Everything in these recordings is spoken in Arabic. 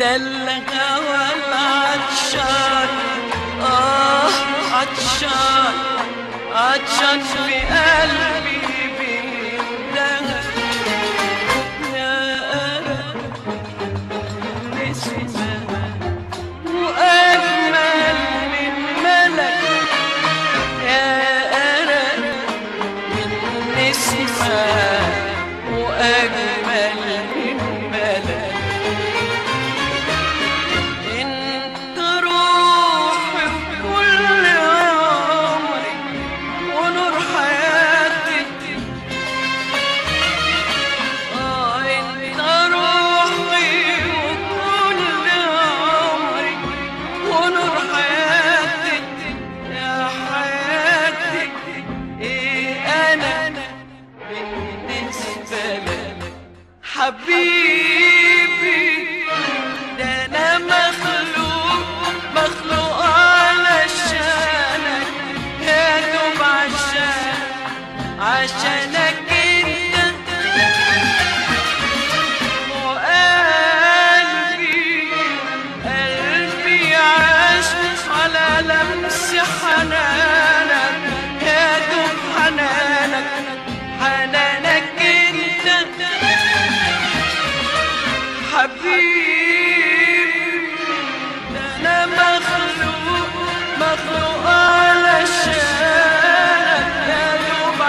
ده الهوى العطشان عطشان عطشان في قلبي بيندهى يا أنا نسمة وأجمل من ملك يا أنا نسمة وأجمل من ملك انت روحي وكل عمري ونور حياتي انت روحي وكل عمري ونور حياتي يا حياتي ايه انا بالنسبة لك حبيبي ده انا مخلوق علشانك يا دوب عشانك انت وقلبي عاش على لمس حنانك يا دوب حنانك انت حبيبي ده انا مخلوق علشانك يا دوب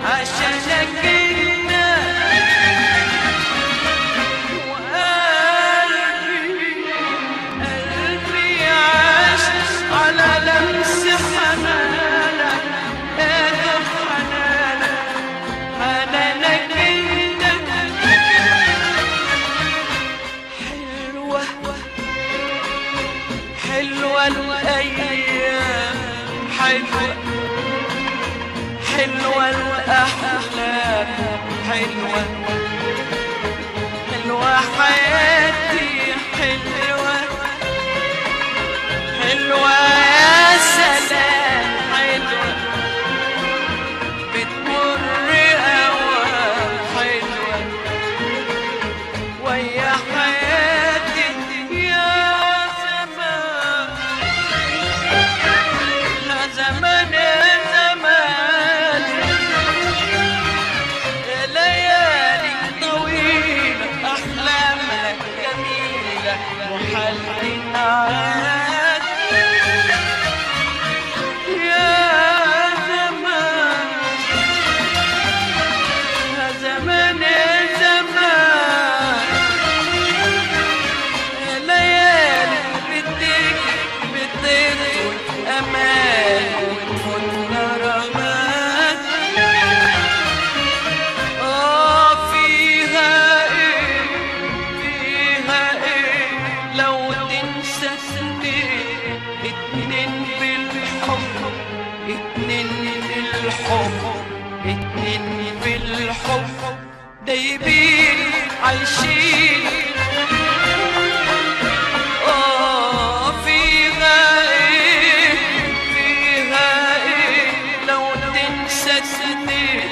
عشانك انت وقلبي عاش على لمس حنانك يا دوب حنانك انت حلوة الأيام حلوة الأحلام حلوة حياتي حلوة يا سلام حلوة بتمر أوام حلوة ويا حياتي يا زمان يا زمان يا ليالي طويلة أحلامك جميلة وحلي معاك يا زمان يا زمان ليالي بتطول أمان وتفوتنا رمات فيها ايه لو تنسى سنين اتنين بالحب دايبين عايشين فيها ايه لو تنسى سنين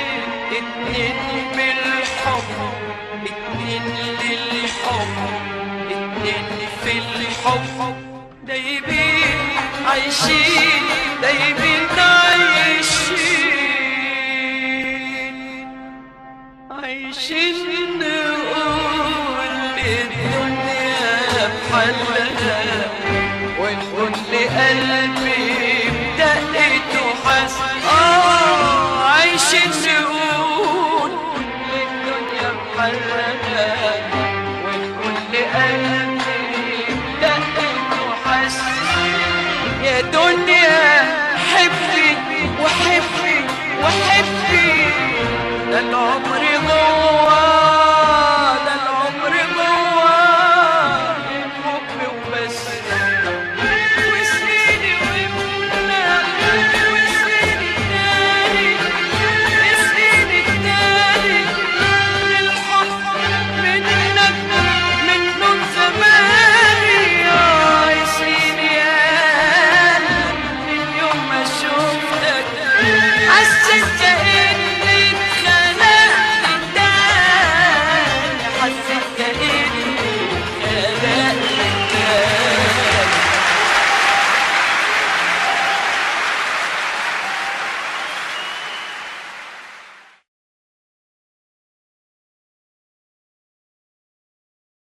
اتنين بالحب اتنين في الحب دايبين عايشين عايشين نقول الدنيا بحالها